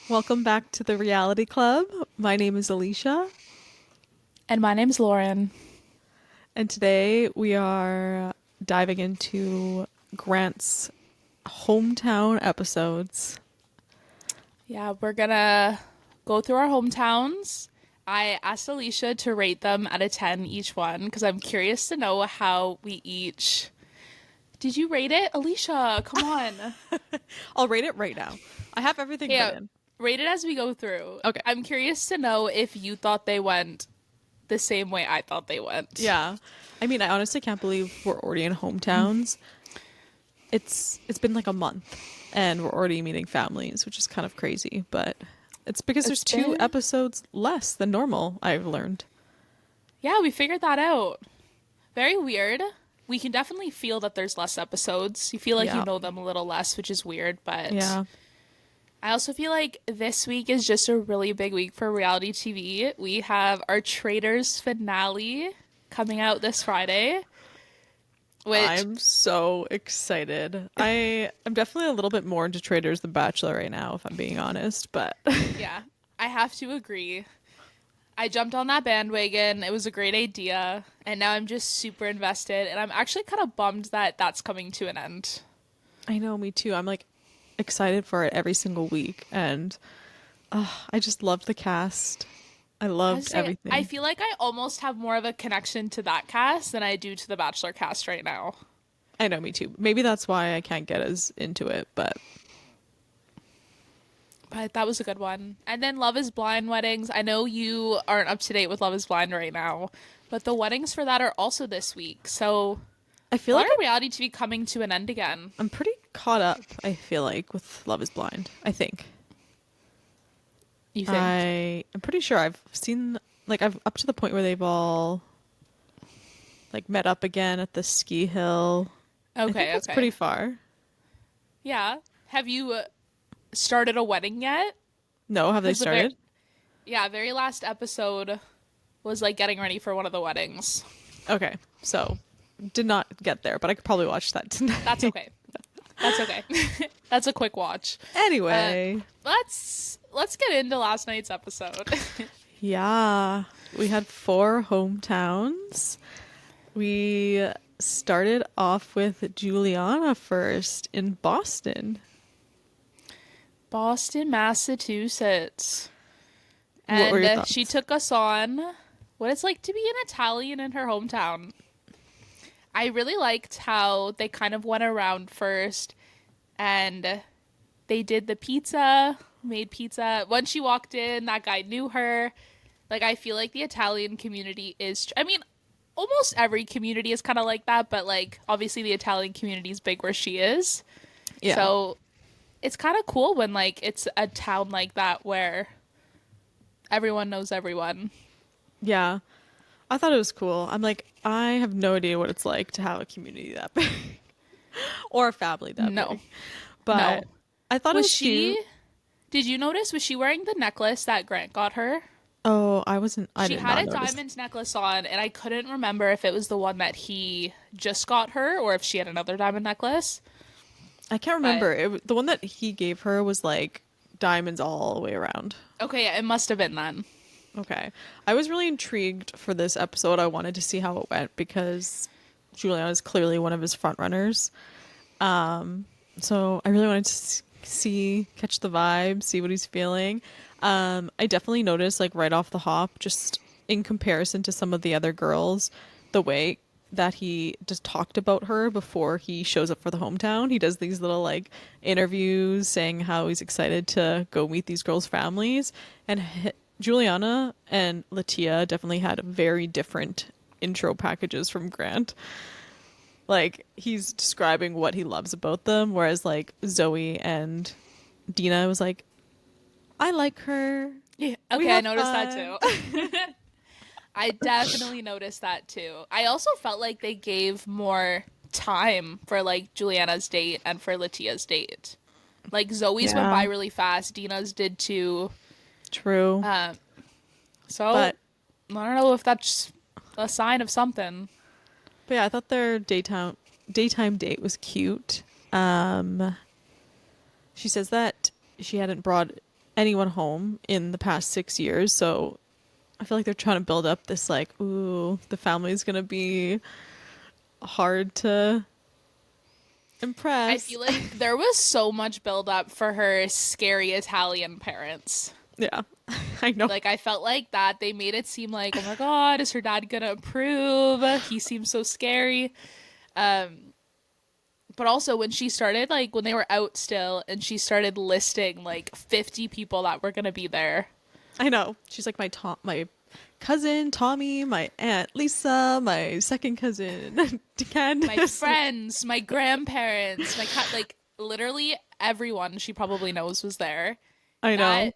Welcome back to the Reality Club. My name is Alicia, And my name's Lauren. and today we are diving into Grant's hometown episodes. Yeah, we're gonna go through our hometowns. I asked Alicia to rate them out of 10 each one because I'm curious to know how we each. Did you rate it? Alicia, come on. I'll rate it right now. I have everything Yeah, written. rate it as we go through. Okay. I'm curious to know if you thought they went the same way I thought they went. Yeah. I mean, I honestly can't believe we're already in hometowns. It's been like a month and we're already meeting families, which is kind of crazy, but it's because there's It's two been. episodes less than normal, I've learned. Yeah, we figured that out. Very weird. We can definitely feel that there's less episodes. You feel like you Yeah. know them a little less, which is weird, but Yeah. I also feel like this week is just a really big week for reality TV. We have our Traitors finale coming out this Friday, which, I'm so excited. I am definitely a little bit more into Traders than Bachelor right now, if I'm being honest. But yeah, I have to agree. I jumped on that bandwagon. It was a great idea, and now I'm just super invested, and I'm actually kind of bummed that that's coming to an end. I know, me too. I'm like excited for it every single week, and I just loved the cast. I I loved say I everything. feel like I almost have more of a connection to that cast than I do to the Bachelor cast right now. I know, me too. Maybe that's why I can't get as into it, but But that was a good one. And then Love is Blind weddings. I know you aren't up to date with Love is Blind right now, but the weddings for that are also this week. So I feel why like are reality TV coming to an end again? I'm pretty caught up. I feel like with Love Is Blind. I think You think? I'm pretty sure I've seen like I've up to the point where they've all like met up again at the ski hill. I think Okay, that's pretty okay. far. Yeah. Have you started a wedding yet? No, have they Because the very started? yeah, very last episode was like getting ready for one of the weddings. Okay, so did not get there, but I could probably watch that That's tonight. okay. That's okay. That's a quick watch. Uh, Anyway, let's get into last night's episode. yeah, we had four hometowns. We started off with Juliana first in Boston. Boston, Massachusetts. What were And your she thoughts? took us on what it's like to be an Italian in her hometown. I really liked how they kind of went around first and they did the pizza, made pizza. When she walked in, that guy knew her. Like, I feel like the Italian community is, I mean, almost every community is kind of like that, but like, obviously, the Italian community is big where she is. Yeah, So it's kind of cool when, like, it's a town like that where everyone knows everyone. yeah. I thought it was cool. I'm like, I have no idea what it's like to have a community that big or a family that No, big, but no. I thought it Was was cute. she, did you notice, was she wearing the necklace that Grant got her? Oh, I She did had not a notice. diamond necklace on, and I couldn't remember if it was the one that he just got her or if she had another diamond necklace. I can't But remember. The one that he gave her was like diamonds all the way around. okay, yeah, it must have been then. Okay. I was really intrigued for this episode. I wanted to see how it went because Juliana is clearly one of his front runners. So I really wanted to see, catch the vibe, see what he's feeling. I definitely noticed, like, right off the hop, just in comparison to some of the other girls, the way that he just talked about her before he shows up for the hometown. He does these little, like, interviews saying how he's excited to go meet these girls' families. And Juliana and Latia definitely had very different intro packages from Grant. Like, he's describing what he loves about them, whereas like Zoe and Dina was like, I like her. Yeah, We okay, I have noticed that fun. too. I definitely noticed that too. I also felt like they gave more time for like Juliana's date and for Latia's date. Like Zoe's went by Yeah, really fast, Dina's did too. true. Um, so But I don't know if that's a sign of something. but yeah, I thought their daytime date was cute. Um she says that she hadn't brought anyone home in the past 6 years. So I feel like they're trying to build up this like, ooh, the family's gonna be hard to I impress. feel like there was so much build up for her scary Italian parents. Yeah, I know. Like I felt like that they made it seem like, oh my God, is her dad gonna approve? He seems so scary. But also when she started, like when they were out still and she started listing like 50 people that were gonna be there. I know. She's like my cousin Tommy, my aunt Lisa, my second cousin My Candace. friends, my grandparents, my cat, like literally everyone she probably knows was there. I know. That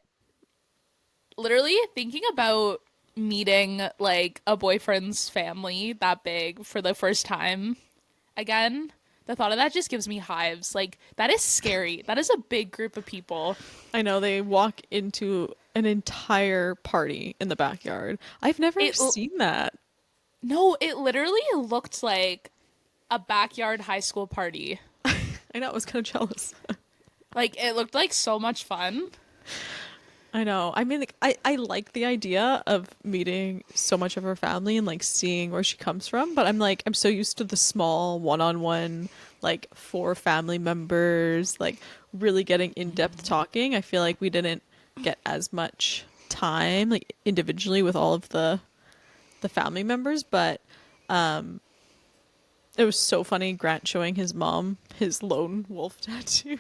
literally thinking about meeting like a boyfriend's family that big for the first time again, the thought of that just gives me hives. Like that is scary. That is a big group of people. I know they walk into an entire party in the backyard. I've never It seen that. no, it literally looked like a backyard high school party. I know, I was kind of jealous. Like it looked like so much fun. I know. I mean, like, I like the idea of meeting so much of her family and like seeing where she comes from, but I'm like, I'm so used to the small one-on-one, like four family members, like really getting in-depth talking. I feel like we didn't get as much time, like individually with all of the family members, but it was so funny Grant showing his mom his lone wolf tattoo.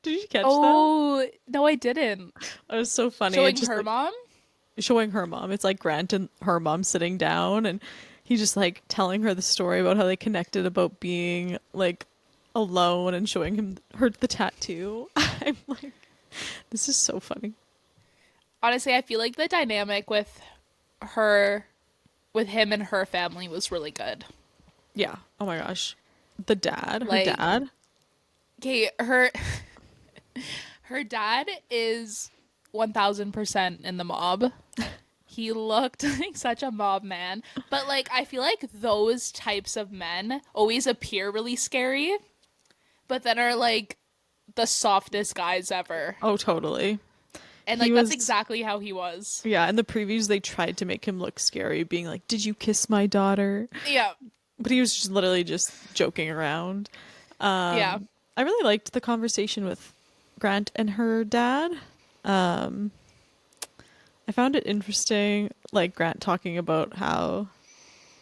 Did you catch that? Oh, no, I didn't. It was so funny. It Showing just her like mom? showing her mom. It's like Grant and her mom sitting down, and he's just like telling her the story about how they connected about being like alone and showing him her the tattoo. I'm like, this is so funny. Honestly, I feel like the dynamic her, with him and her family was really good. Yeah. Oh my gosh. The dad, her Like, dad. okay, her dad is 1000% in the mob. He looked like such a mob man. But like I feel like those types of men always appear really scary, but then are like the softest guys ever. Oh, totally. And He like that's was. exactly how he was. Yeah. In the previews, they tried to make him look scary, being like, "Did you kiss my daughter?" Yeah. But he was just literally just joking around. Yeah. I really liked the conversation with Grant and her dad. I found it interesting, like Grant talking about how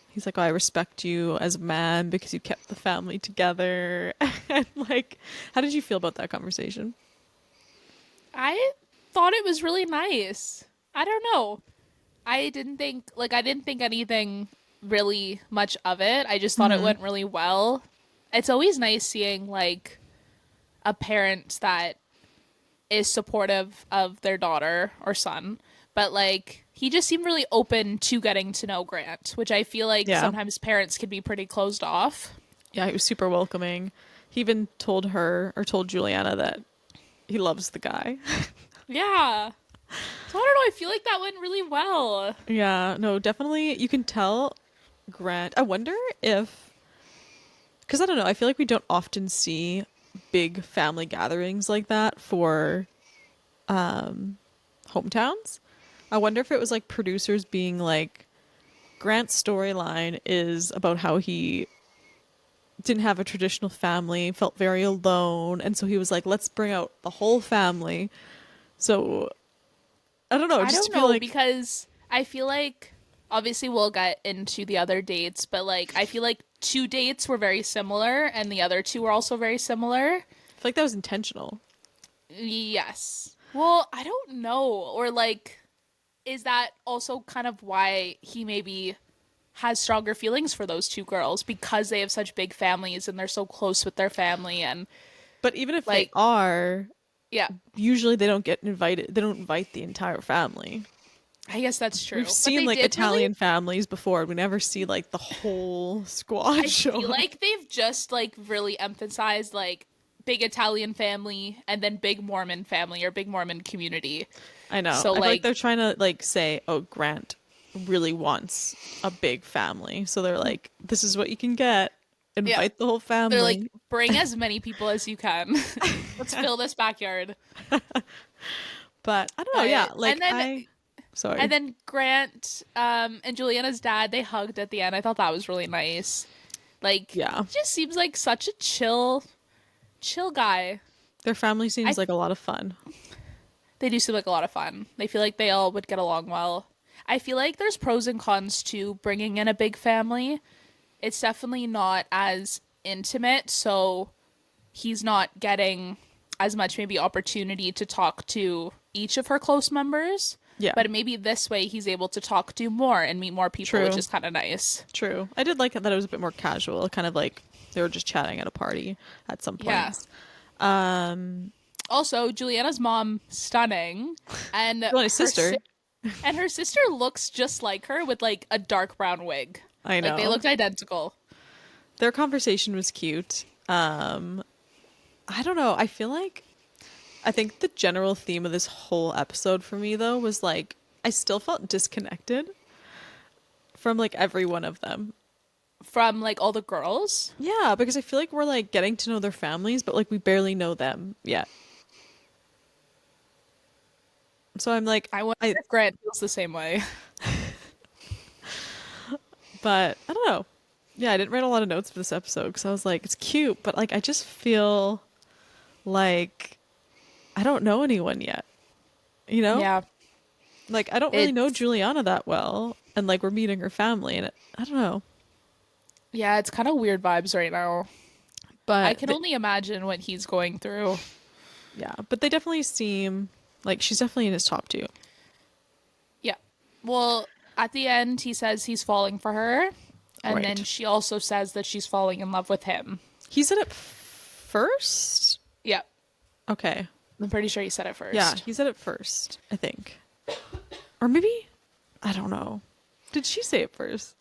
he's like, oh, I respect you as a man because you kept the family together. And like, how did you feel about that conversation? I thought it was really nice. I don't know. I didn't think anything really much of it. I just thought it Mm-hmm. went really well. It's always nice seeing like a parent that is supportive of their daughter or son, but like he just seemed really open to getting to know Grant, which I feel like Yeah. sometimes parents can be pretty closed off. Yeah, he was super welcoming. He even told her or told Juliana that he loves the guy. Yeah. So I don't know, I feel like that went really well. Yeah, no, definitely. You can tell Grant. I wonder if, because I don't know, I feel like we don't often see big family gatherings like that for hometowns. I wonder if it was like producers being like, Grant's storyline is about how he didn't have a traditional family, felt very alone, and so he was like, let's bring out the whole family. So I don't know, I just to don't feel know like, because I feel like obviously we'll get into the other dates, but like I feel like two dates were very similar and the other two were also very similar. I feel like that was intentional. Yes. Well, I don't know. Or like is that also kind of why he maybe has stronger feelings for those two girls because they have such big families and they're so close with their family and But even if they like are, yeah, usually they don't get invited. They don't invite the entire family. I guess that's We've true. But seen they like did really Italian families before. We never see like the whole squad I show feel up. like they've just like really emphasized like big Italian family and then big Mormon family or big Mormon community. I know. So I feel like like they're trying to like say, "Oh, Grant really wants a big family," so they're like, "This is what you can get. yeah, Invite the whole they're like family." bring as many people as you can. Let's fill this backyard. But I don't know. Yeah, But like I. and Sorry. then Grant and Juliana's dad, they hugged at the end. I thought that was really nice. Like Yeah, he just seems like such a chill guy. their family I seems like a lot of fun. They do seem like a lot of fun. They feel like they all would get along well. I feel like there's pros and cons to bringing in a big family. It's definitely not as intimate, so he's not getting as much maybe opportunity to talk to each of her close members. Yeah, But maybe this way he's able to talk to more and meet more people, which true, is kind of nice. true. I did like that it was a bit more casual, kind of like they were just chatting at a party at some Yeah. points. Um, Also, Juliana's mom, stunning, and well, his sister. her sister looks just like her with like a dark brown wig. I Like they know looked identical. their conversation was cute. I don't know. I think the general theme of this whole episode for me though was like I still felt disconnected from like every one of them. From like all the girls. Yeah, because I feel like we're like getting to know their families, but like we barely know them yet. So I'm like, I wonder I, if Grant feels the same way. but I don't know. Yeah, I didn't write a lot of notes for this episode because I was like, it's cute, but like I just feel like I don't know anyone yet. You know, Yeah. like I don't really know It's Juliana that well, and like we're meeting her family, and I don't know. yeah, it's kind of weird vibes right now. I But can only imagine what he's going through. yeah, but they definitely seem like she's definitely in his top two. Yeah. Well, at the end he says he's falling for her, and then Right. she also says that she's falling in love with him. He said it first. Yeah. Okay. I'm pretty sure he said it Yeah, first. he said it first, I think. Or maybe I don't know. Did she say it first?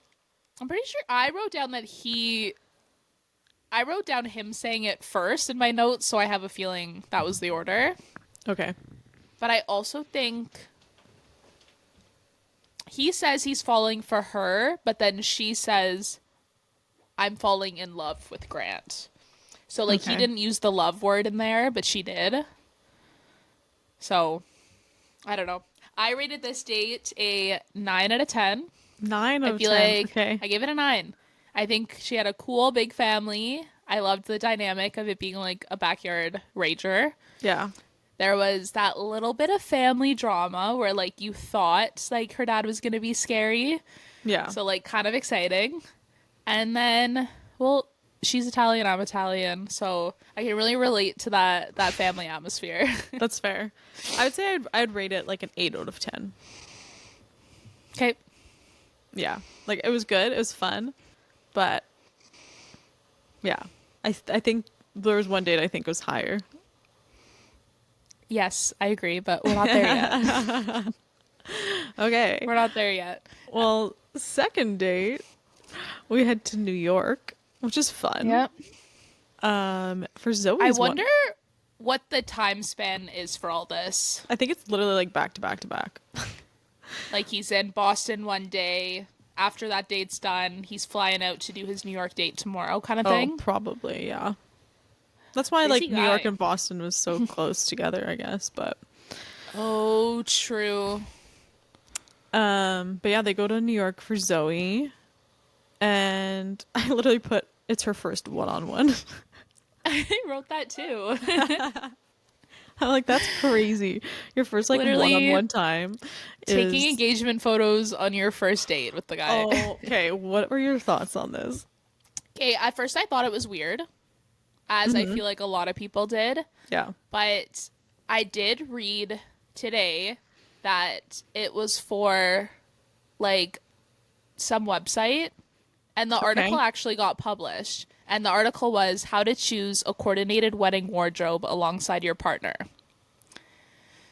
I'm pretty sure I wrote down him saying it first in my notes, so I have a feeling that was the order. Okay. But I also think he says he's falling for her, but then she says, I'm falling in love with Grant. So, like, he Okay. didn't use the love word in there, but she did. So, I don't know. I rated this date a 9 out of 10. Nine I out of feel 10. like Okay. I gave it a 9. I think she had a cool big family. I loved the dynamic of it being like a backyard rager. Yeah. There was that little bit of family drama where like you thought like her dad was going to be scary. Yeah. So like kind of exciting. And then well, she's Italian, I'm Italian, so I can really relate to that family atmosphere. That's fair. I would say I'd rate it like an 8 out of 10. Okay. Yeah. Like it was good. It was fun. But yeah. I think there was one date I think was higher. Yes, I agree, but we're not there yet. Okay. We're not there yet. Well, second date, we head to New York, which is fun. Yep. For I Zoe's wonder one, what the time span is for all this. I think it's literally like back to back to back. Like he's in Boston one day. After that date's done, he's flying out to do his New York date tomorrow, kind of Oh, thing. probably, yeah. That's why Busy like New York guy. and Boston was so close together, I guess. Oh, true. But yeah, they go to New York for Zoe, and I literally put it's her first one-on-one. I wrote that too. I'm like, that's crazy. Your first like Literally one-on-one time taking is. engagement photos on your first date with the guy. Oh, okay. What were your thoughts on this? Okay, at first I thought it was weird, as I feel like a lot of people did. Yeah. But I did read today that it was for like some website, and the article Okay. actually got published. And the article was how to choose a coordinated wedding wardrobe alongside your partner.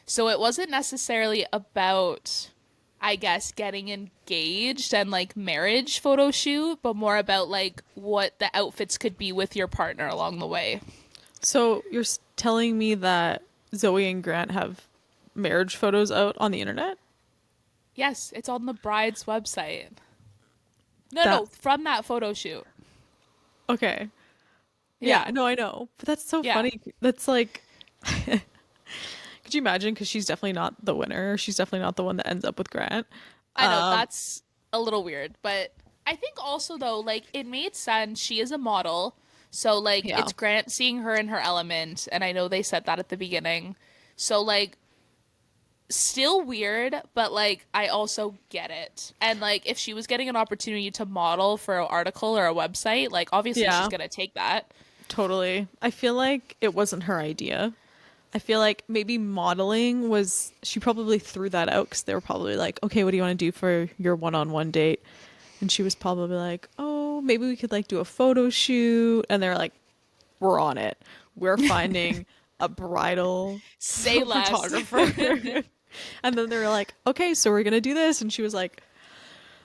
So it wasn't necessarily about, I guess, getting engaged and like marriage photo shoot, but more about like what the outfits could be with your partner along the way. So you're telling me that Zoe and Grant have marriage photos out on the internet? Yes, it's on the bride's website. No, That no, from that photo shoot. okay. Yeah, Yeah. no, I know. But that's so Yeah. funny. That's like because Could you imagine? Because she's definitely not the winner. She's definitely not the one that ends up with Grant. I know Um, that's a little weird, but I think also though, like it made sense. She is a model, so like yeah. it's Grant seeing her in her element, and I know they said that at the beginning. So like still weird, but like I also get it. And like if she was getting an opportunity to model for an article or a website, like obviously she's Yeah, gonna take that. totally. I feel like it wasn't her idea. I feel like maybe modeling was, she probably threw that out because they were probably like, okay, what do you want to do for your one-on-one date? And she was probably like, oh, maybe we could like do a photo shoot. And they're like, we're on it. We're finding a bridal Say less. photographer. And then they were like, okay, so we're going to do this. And she was like,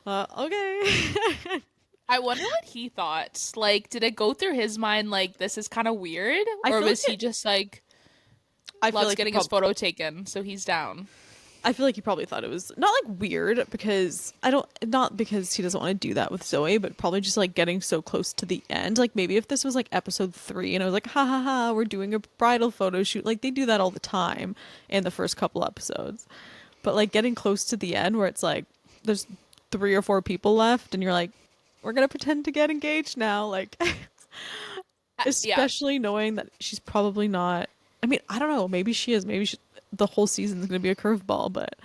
okay. I wonder what he thought. Like, did it go through his mind like this is kind of weird, I or feel like was he just like I feel loves like he getting his probably photo taken, so he's down? I feel like he probably thought it was not like weird because I don't, not because he doesn't want to do that with Zoe, but probably just like getting so close to the end. Like maybe if this was like episode 3 and I was like, ha ha ha, we're doing a bridal photo shoot. Like they do that all the time in the first couple episodes. But like getting close to the end where it's like there's 3 or 4 people left and you're like, we're going to pretend to get engaged now. Like, Yeah, especially knowing that she's probably not. I mean, I don't know. Maybe she is. Maybe the whole season's going to be a curveball, but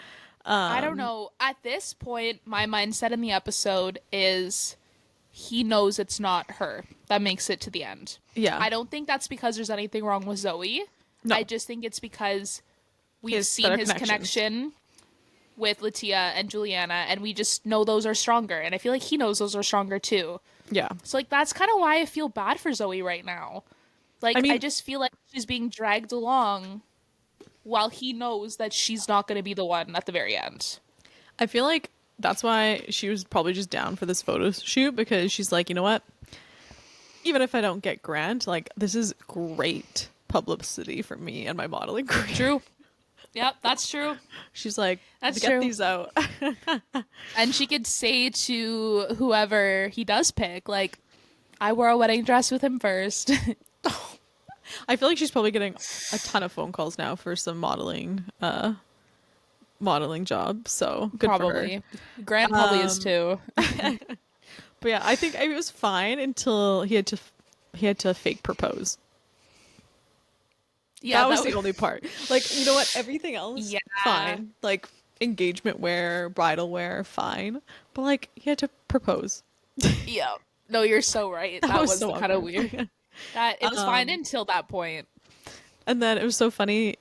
I don't know. At this point, my mindset in the episode is he knows it's not her that makes it to the end. yeah. I don't think that's because there's anything wrong with Zoe. I No, just think it's because he we've has seen better his connections. connection with Latia and Juliana, and we just know those are stronger. And I feel like he knows those are stronger too. Yeah. So, like, that's kind of why I feel bad for Zoe right now. I Like, I mean, just feel like she's being dragged along while he knows that she's not going to be the one at the very end. I feel like that's why she was probably just down for this photo shoot because she's like, you know what? Even if I don't get Grant, like this is great publicity for me and my modeling career. True. Yep, that's true. She's like, That's get true. these out. And she could say to whoever he does pick, like, I wore a wedding dress with him first. I feel like she's probably getting a ton of phone calls now for some modeling jobs. So good for her. Probably. Grant probably is too. But yeah, I think it was fine until he had to fake propose. Yeah, That was that the was, only part. Like, you know what? Everything else, yeah. fine. Like engagement wear, bridal wear, fine. But like, he had to propose. Yeah. No, you're so right. That That was was so kind of awkward. weird. That it was fine until that point. And then it was so funny.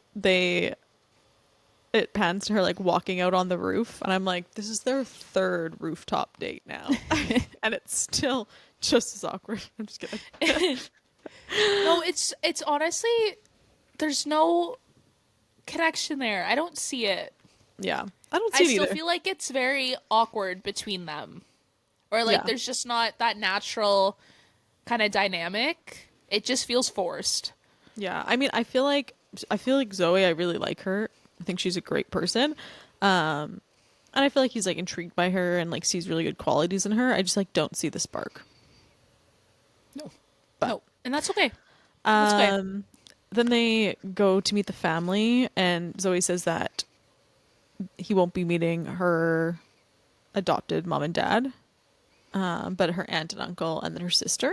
It pans to her like walking out on the roof, and I'm like, this is their third rooftop date now, and it's still just as awkward. I'm just kidding. No, it's honestly there's no connection there. I don't see it. Yeah, I don't I see it still either. feel like it's very awkward between them. Or like Yeah, there's just not that natural kind of dynamic. It just feels forced. yeah. I mean, I feel like Zoe. I really like her. I think she's a great person. Um, and I feel like he's like intrigued by her and like sees really good qualities in her. I just like don't see the spark. No. But No. And that's okay. That's okay. then they go to meet the family, and Zoe says that he won't be meeting her adopted mom and dad, but her aunt and uncle, and then her sister.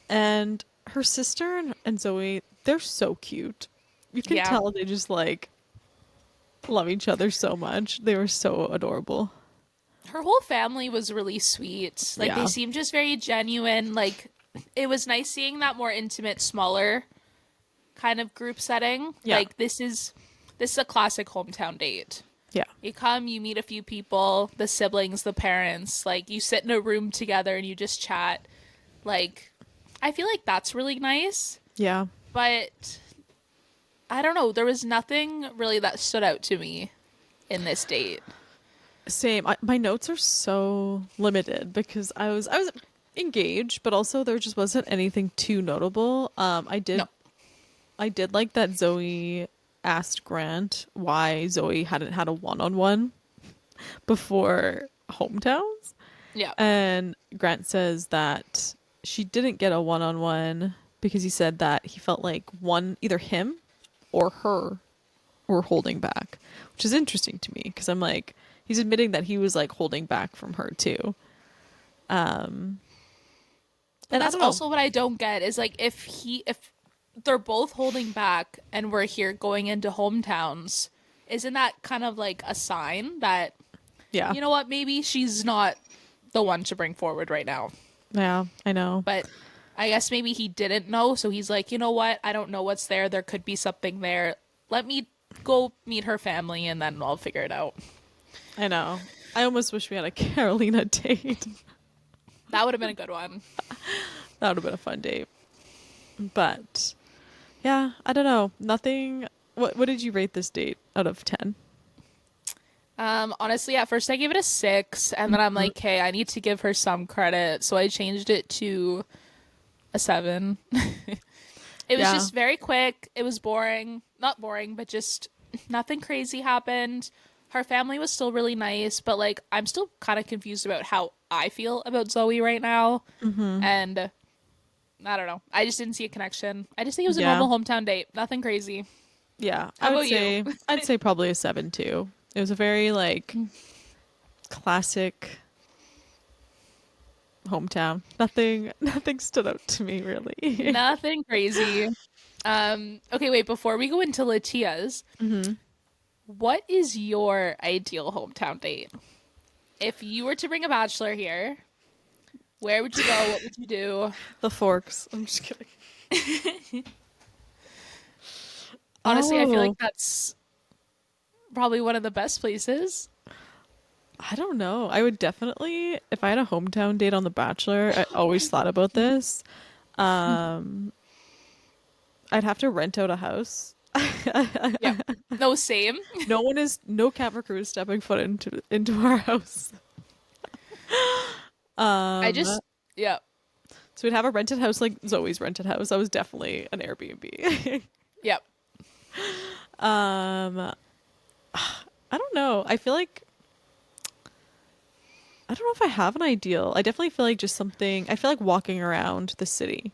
And her sister and Zoe, they're so cute. You can Yeah. tell they just like love each other so much. They were so adorable. Her whole family was really sweet. Like they Yeah. seemed just very genuine. Like it was nice seeing that more intimate, smaller kind of group setting. Yeah. Like this is a classic hometown date. Yeah. You come, you meet a few people, the siblings, the parents, like you sit in a room together and you just chat. Like I feel like that's really nice, Yeah. but I don't know, there was nothing really that stood out to me in this date. Same. My notes are so limited because I was engaged, but also there just wasn't anything too notable. No. I did like that Zoe asked Grant why Zoe hadn't had a one-on-one before hometowns. Yeah. And Grant says that she didn't get a one-on-one because he said that he felt like either him or her were holding back, which is interesting to me because I'm like, he's admitting that he was like holding back from her too. Um, But and I that's don't know. also what I don't get is like if they're both holding back and we're here going into hometowns, isn't that kind of like a sign that Yeah, you know what, maybe she's not the one to bring forward right now. yeah, I know. But I guess maybe he didn't know, so he's like, you know what? I don't know what's there. There could be something there. Let me go meet her family and then I'll figure it out. I know. I almost wish we had a Carolina date. That would have been a good one. That would have been a fun date. But yeah, I don't know. Nothing. What did you rate this date out of 10? Honestly, at first I gave it a 6, and then I'm like, hey, I need to give her some credit, so I changed it to a 7. It was Yeah. just very quick. It was boring. Not boring, but just nothing crazy happened. Her family was still really nice, but like I'm still kind of confused about how I feel about Zoe right now. Mm-hmm. And I don't know. I just didn't see a connection. I just think it was a Yeah. normal hometown date. Nothing crazy. Yeah. How about you? I'd say probably a 7 too. It was a very like classic hometown. Nothing stood out to me really. Nothing crazy. Okay, wait, before we go into Latia's, Hmm. what is your ideal hometown date? If you were to bring a bachelor here, where would you go? What would you do? The Forks. I'm just kidding. Honestly, I feel like Oh, that's probably one of the best places. I don't know. I would definitely, if I had a hometown date on The Bachelor, I always thought about this. Um, I'd have to rent out a house. Yep. No, same. No camera crew is stepping foot into our house. I Um, just, yeah, so we'd have a rented house like Zoe's rented house. That was definitely an Airbnb. yep. um, I don't know. I don't know if I have an ideal. I definitely feel like just something. I feel like walking around the city,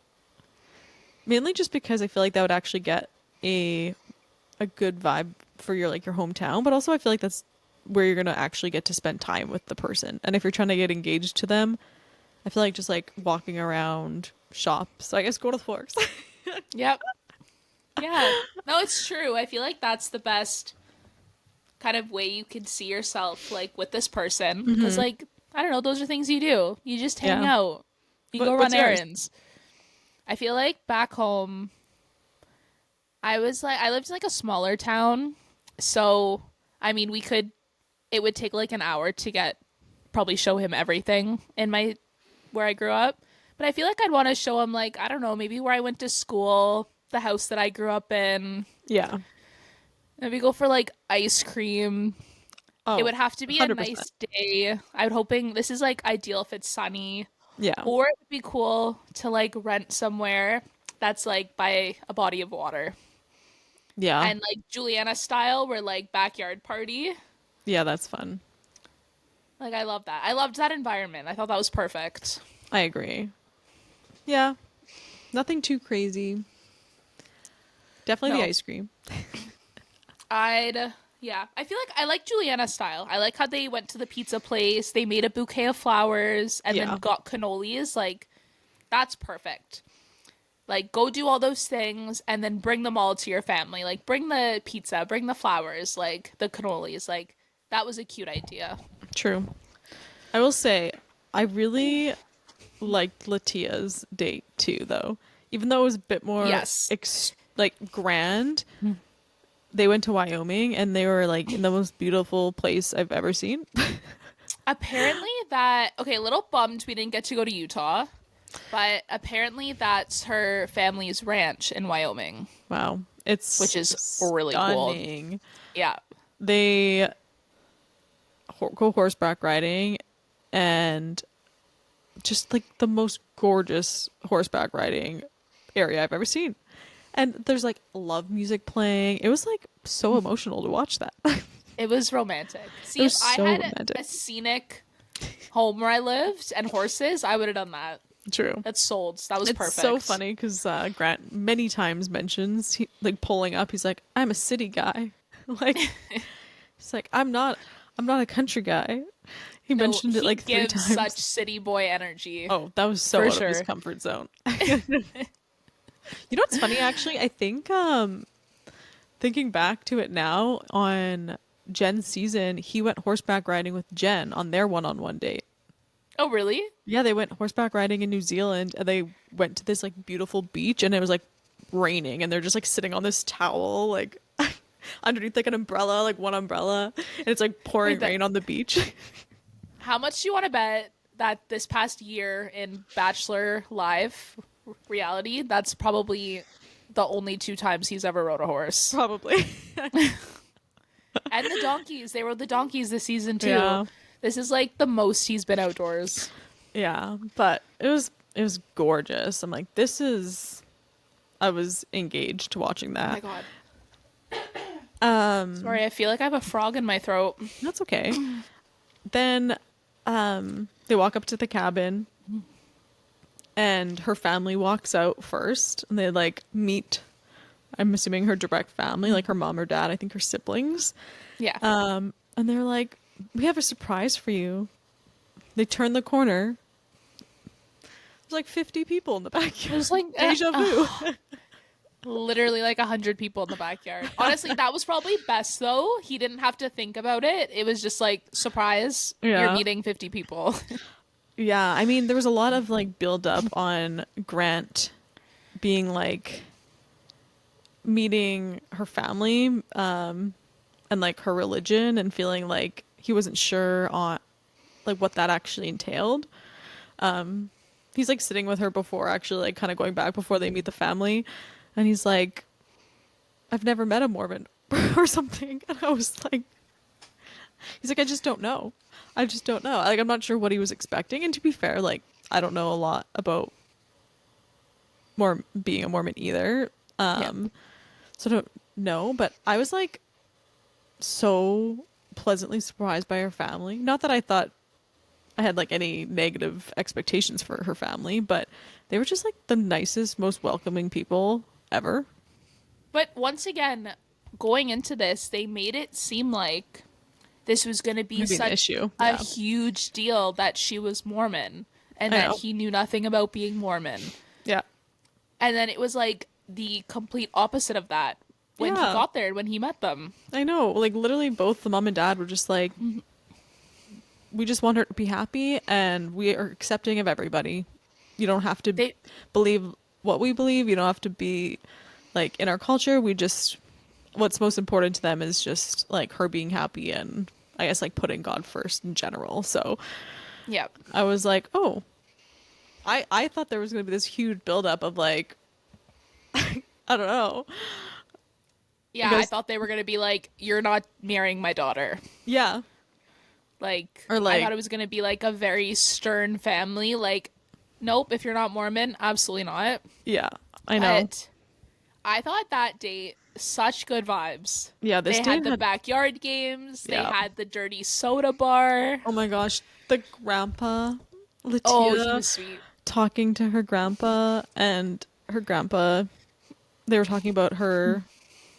mainly just because I feel like that would actually get a a good vibe for your hometown. But also, I feel like that's where you're gonna actually get to spend time with the person. And if you're trying to get engaged to them, I feel like just like walking around shops. So I guess go to the Forks. Yep. Yeah. No, it's true. I feel like that's the best kind of way you can see yourself like with this person because Hmm. like I don't know, those are things you do. You just hang Yeah. out. You go run What's yours? errands. I feel like back home I lived in like a smaller town. So, I mean, it would take like an hour to get probably show him everything in my where I grew up. But I feel like I'd want to show him like, I don't know, maybe where I went to school, the house that I grew up in. Yeah. Maybe go for like ice cream. It Oh, would have to be a 100%. nice day. I'm hoping this is like ideal if it's sunny. Yeah. Or it would be cool to like rent somewhere that's like by a body of water. Yeah. And like Juliana style, where like backyard party. Yeah, that's fun. Like I love that. I loved that environment. I thought that was perfect. I agree. Yeah. Nothing too crazy. Definitely the No, ice cream. yeah. I feel like I like Juliana's style. I like how they went to the pizza place, they made a bouquet of flowers, and then Yeah. got cannolis. Like that's perfect. Like go do all those things and then bring them all to your family. Like bring the pizza, bring the flowers, like the cannolis. Like that was a cute idea. True. I will say, I really liked Latia's date too, though. Even though it was a bit more Yes. like grand, they went to Wyoming and they were like in the most beautiful place I've ever seen. Apparently that okay, a little bummed we didn't get to go to Utah, but apparently that's her family's ranch in Wyoming, Wow. which It's is really cool. stunning. Yeah. They go horseback riding and just like the most gorgeous horseback riding area I've ever seen. And there's like love music playing. It was like so emotional to watch that. It was romantic. It See, if was I so had romantic. a scenic home where I lived and horses, I would have done that. True. That's sold. That was It's so perfect. funny because Grant many times mentions like pulling up. He's like, "I'm a city guy." Like, he's like, I'm not a country guy." He No, mentioned it he like three gives such times. city boy energy Oh, that was so for out of his sure. comfort zone. You know what's funny actually? I think thinking back to it now on Jen's season, he went horseback riding with Jen on their one-on-one date. Oh, really? Yeah, they went horseback riding in New Zealand and they went to this like beautiful beach and it was like raining and they're just like sitting on this towel like underneath like an umbrella, like one umbrella, and it's like Wait, pouring that rain on the beach. how much do you want to bet that this past year in Bachelor live reality, that's probably the only two times he's ever rode a horse? Probably. And the donkeys, they rode the donkeys this season too. Yeah. This is like the most he's been outdoors. Yeah, but it was gorgeous. I'm like this is I was engaged to watching Oh my that. god. Um Sorry, I feel like I have a frog in my throat. that's okay. Then they walk up to the cabin and her family walks out first and they like meet, I'm assuming her direct family, like her mom or dad, I think her siblings. Yeah. And they're like, "We have a surprise for you." They turn the corner. There's like 50 people in the backyard. There's like Deja vu. literally like 100 people in the backyard. Honestly, that was probably best though. He didn't have to think about it. It was just like, surprise, you're Yeah. meeting 50 people. Yeah, I mean, there was a lot of like build up on Grant being like meeting her family and like her religion and feeling like he wasn't sure on like what that actually entailed. He's like sitting with her before actually like kind of going back before they meet the family and he's like, "I've never met a Mormon," or something. And I was like, he's like, "I just don't know. I just don't know." Like, I'm not sure what he was expecting. And to be fair, like, I don't know a lot about being a Mormon either. Yeah. So I don't know. But I was like so pleasantly surprised by her family. Not that I thought I had like any negative expectations for her family, but they were just like the nicest, most welcoming people ever. But once again, going into this, they made it seem like this was going to be Maybe an such issue. a Yeah. huge deal that she was Mormon and I that know. he knew nothing about being Mormon. Yeah. And then it was like the complete opposite of that when he Yeah. got there and when he met them. I know. Like literally both the mom and dad were just like, "We just want her to be happy and we are accepting of everybody. You don't have to They believe what we believe. You don't have to be like in our culture. We just what's most important to them is just like her being happy and I guess like putting God first in general." So yeah. I was like, "Oh, I thought there was going to be this huge buildup of like I don't know." Yeah, I Because thought they were going to be like, "You're not marrying my daughter." yeah. Like, Or I thought like it was going to be like a very stern family. Like, nope, if you're not Mormon, absolutely not. yeah, I know. But I thought that date, such good vibes. Yeah, this They had date the had backyard games, they yeah. had the dirty soda bar. Oh my gosh, the grandpa, Oh, he Latia was sweet. talking to her grandpa and her grandpa, they were talking about her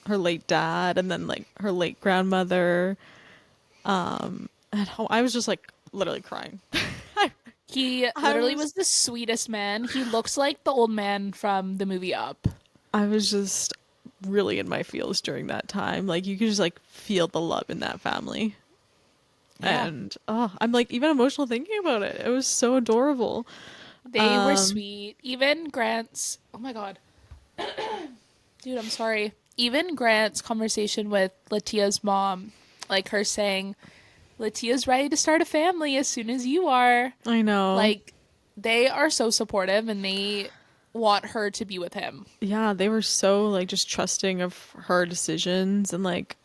late dad and then like her late grandmother. At home, I was just like literally crying. He I literally was was the sweetest man. He looks like the old man from the movie Up. I was just really in my feels during that time. Like you could just like feel the love in that family. Yeah. And oh, I'm like even emotional thinking about it. It was so adorable. They were sweet. Even Grant's, oh my god. Dude, I'm sorry. Even Grant's conversation with Latia's mom, like her saying, "Latia's ready to start a family as soon as you are." I know. Like, they are so supportive and they want her to be with him. Yeah, they were so like just trusting of her decisions and like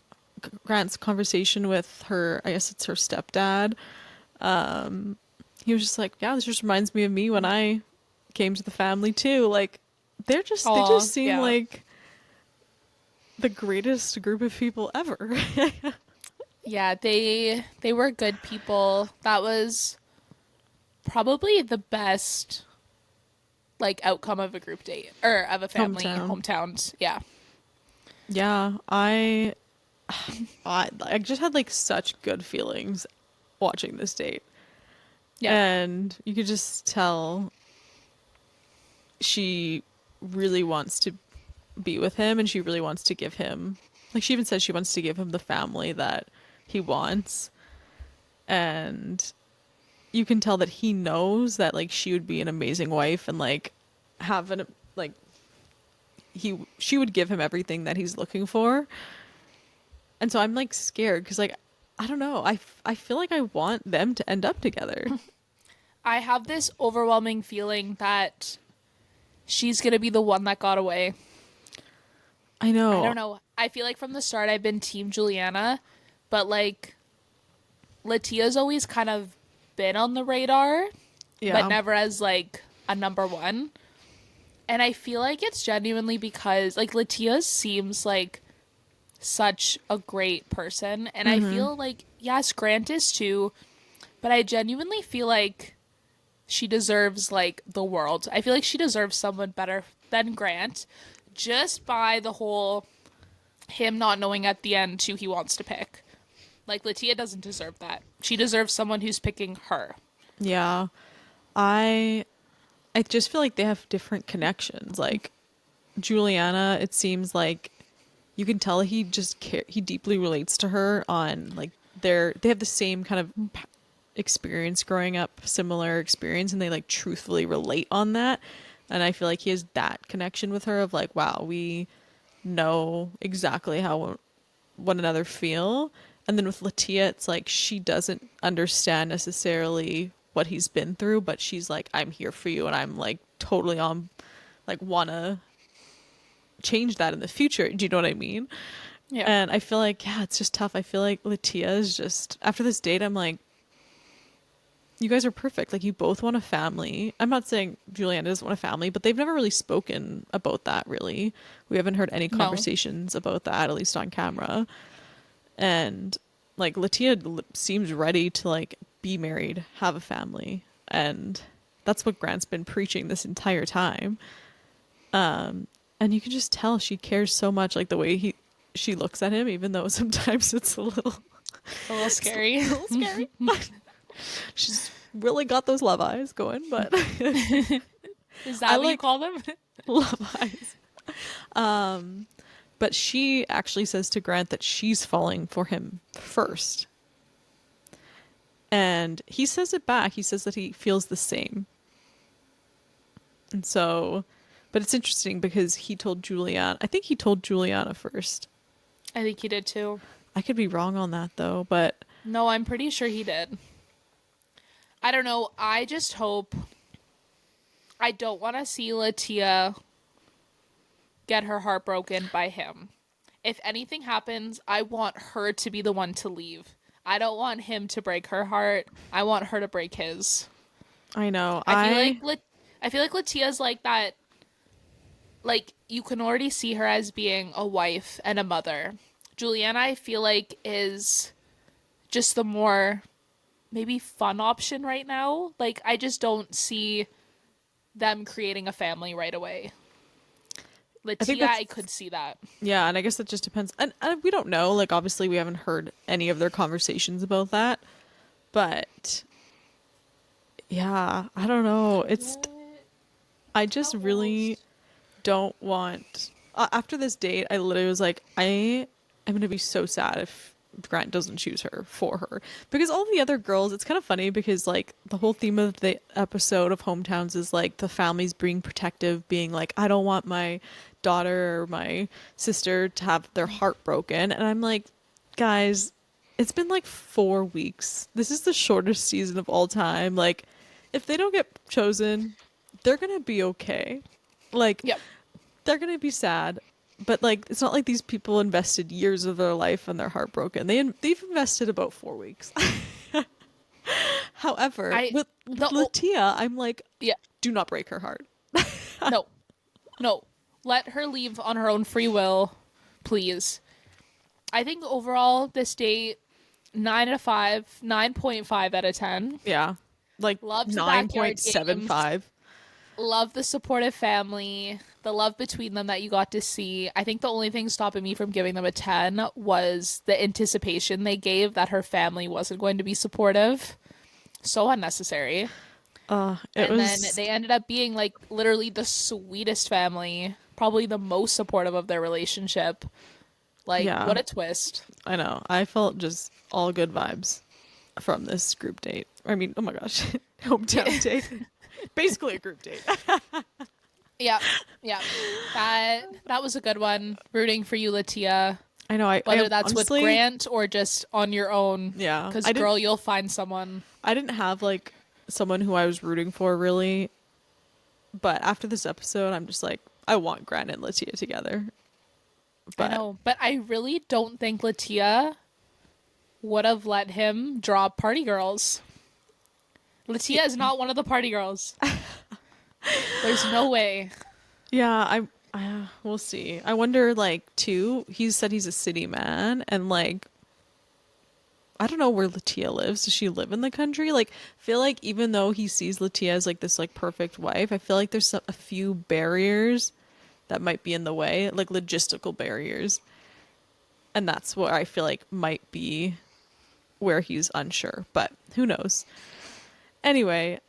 Grant's conversation with her, I guess it's her stepdad. He was just like, "Yeah, this just reminds me of me when I came to the family too." Like they Oh, just seem yeah. like the greatest group of people ever. Yeah, they were good people. That was probably the best like outcome of a group date or of a family Hometown. hometowns. Yeah. Yeah, I just had like such good feelings watching this date. Yep. And you could just tell she really wants to be with him and she really wants to give him, like she even says she wants to give him the family that he wants. And you can tell that he knows that like she would be an amazing wife and like have an like she would give him everything that he's looking for. And so I'm like scared because like I don't know. I feel like I want them to end up together. I have this overwhelming feeling that she's going to be the one that got away. I I know. don't know. I feel like from the start I've been team Juliana, but like Latia's always kind of been on the radar, but Yeah. never as like a number one. And I feel like it's genuinely because like Latia seems like such a great person. And I Mm-hmm. feel like, yes, Grant is too, but I genuinely feel like she deserves like the world. I feel like she deserves someone better than Grant just by the whole him not knowing at the end who he wants to pick. Like Latia doesn't deserve that. She deserves someone who's picking her. Yeah. I I just feel like they have different connections. Like Juliana, it seems like you can tell he deeply relates to her on like they have the same kind of experience growing up, similar experience, and they like truthfully relate on that. And I feel like he has that connection with her of like, wow, we know exactly how one another feel. And then with Latia, it's like she doesn't understand necessarily what he's been through, but she's like, I'm here for you, and I'm like totally on, like, wanna change that in the future. Do you know what I mean? Yeah. And I feel like, yeah, it's just tough. I feel like Latia is just, after this date, I'm like, you guys are perfect. Like, you both want a family. I'm not saying Juliana doesn't want a family, but they've never really spoken about that, really. We haven't heard any No. conversations about that, at least on camera. And, like, seems ready to, like, be married, have a family. And that's what Grant's been preaching this entire time. And you can just tell she cares so much, like, the way she looks at him, even though sometimes it's a little, A little it's scary. a little scary. She's really got those love eyes going, but Is I that what you like call them? love eyes. But she actually says to Grant that she's falling for him first. And he says it back. He says that he feels the same. And so, but it's interesting because he told Juliana, I think he told Juliana first. I think he did too. I could be wrong on that though, but No, I'm pretty sure he did. I don't know. I just hope. I don't want to see Latia get her heart broken by him. If anything happens, I want her to be the one to leave. I don't want him to break her heart. I want her to break his. I know. I feel like I feel like Latia's like that. Like you can already see her as being a wife and a mother. Juliana, I feel like is just the more maybe fun option right now. Like I just don't see them creating a family right away. I think Latia, that's I could see that. yeah, and I guess that just depends. And we don't know. Like obviously we haven't heard any of their conversations about that. But yeah, I don't know. I just really Almost. don't want after this date, I literally was like, I am gonna be so sad if Grant doesn't choose her for her. Because all the other girls, it's kind of funny because like the whole theme of the episode of Hometowns is like the families being protective, being like, I don't want my daughter or my sister to have their heart broken. And I'm like, guys, it's been like 4 weeks. This is the shortest season of all time. Like, if they don't get chosen, they're gonna be okay. Like, Yep. they're gonna be sad, but like it's not like these people invested years of their life and they're heartbroken. They've invested about 4 weeks. However, I with the o- Latia, I'm like, yeah. do not break her heart. No. No. Let her leave on her own free will, please. I think overall this date 9 out of 5, 9.5 out of 10. Yeah, like Loved the nine point backyard seven games. five. love the supportive family, the love between them that you got to see. I think the only thing stopping me from giving them a 10 was the anticipation they gave that her family wasn't going to be supportive. So unnecessary. It And then was they ended up being like literally the sweetest family, probably the most supportive of their relationship. Like, yeah, what a twist. I know. I felt just all good vibes from this group date. I mean, oh my gosh, hometown date. Basically a group date. Yeah, yeah. That was a good one. Rooting for you, Latia. I know. I Whether that's with honestly, Grant or just on your own. yeah. Because, girl, you'll find someone. I didn't have like someone who I was rooting for really, but after this episode, I'm just like, I want Grant and Latia together. I But know. But I really don't think Latia would have let him draw party girls. Latia is not one of the party girls. There's no way. yeah, we'll see. I wonder, like, too. He said he's a city man, and like, I don't know where Latia lives. Does she live in the country? Like, I feel like even though he sees Latia as like this like perfect wife, I feel like there's a few barriers that might be in the way, like logistical barriers, and that's what I feel like might be where he's unsure. But who knows? Anyway,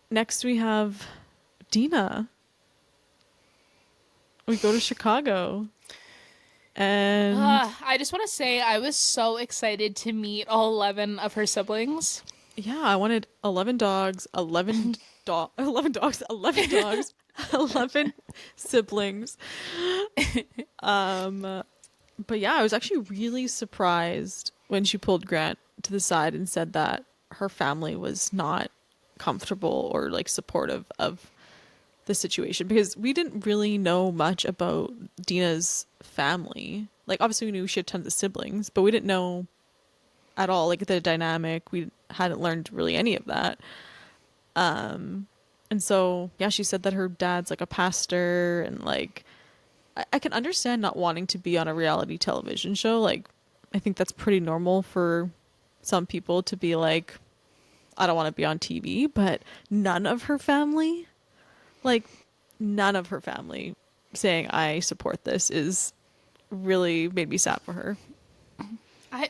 next we have Dina. We go to Chicago. And I just want to say I was so excited to meet all 11 of her siblings. yeah, I wanted 11 dogs, 11 dogs, 11 dogs, 11 siblings. But yeah, I was actually really surprised when she pulled Grant to the side and said that her family was not comfortable or like supportive of the situation, because we didn't really know much about Dina's family. Like obviously we knew she had tons of siblings, but we didn't know at all like the dynamic. We hadn't learned really any of that. And so yeah, she said that her dad's like a pastor, and like I can understand not wanting to be on a reality television show. Like I think that's pretty normal for some people to be like, I don't want to be on TV, but none of her family, like none of her family saying I support this is really made me sad for her. I